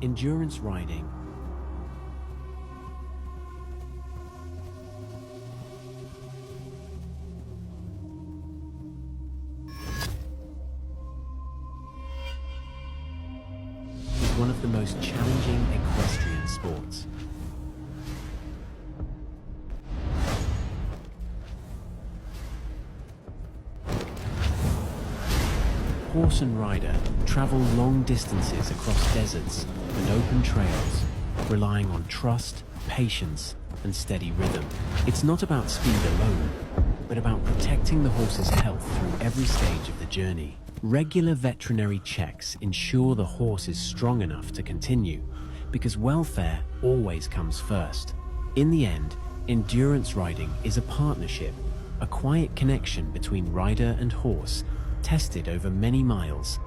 Endurance riding. Is one of the most challenging equestrian sports. Horse and rider travel long distances across deserts and open trails, relying on trust, patience, and steady rhythm. It's not about speed alone, but about protecting the horse's health through every stage of the journey. Regular veterinary checks ensure the horse is strong enough to continue, because welfare always comes first. In the end, endurance riding is a partnership, a quiet connection between rider and horse, tested over many miles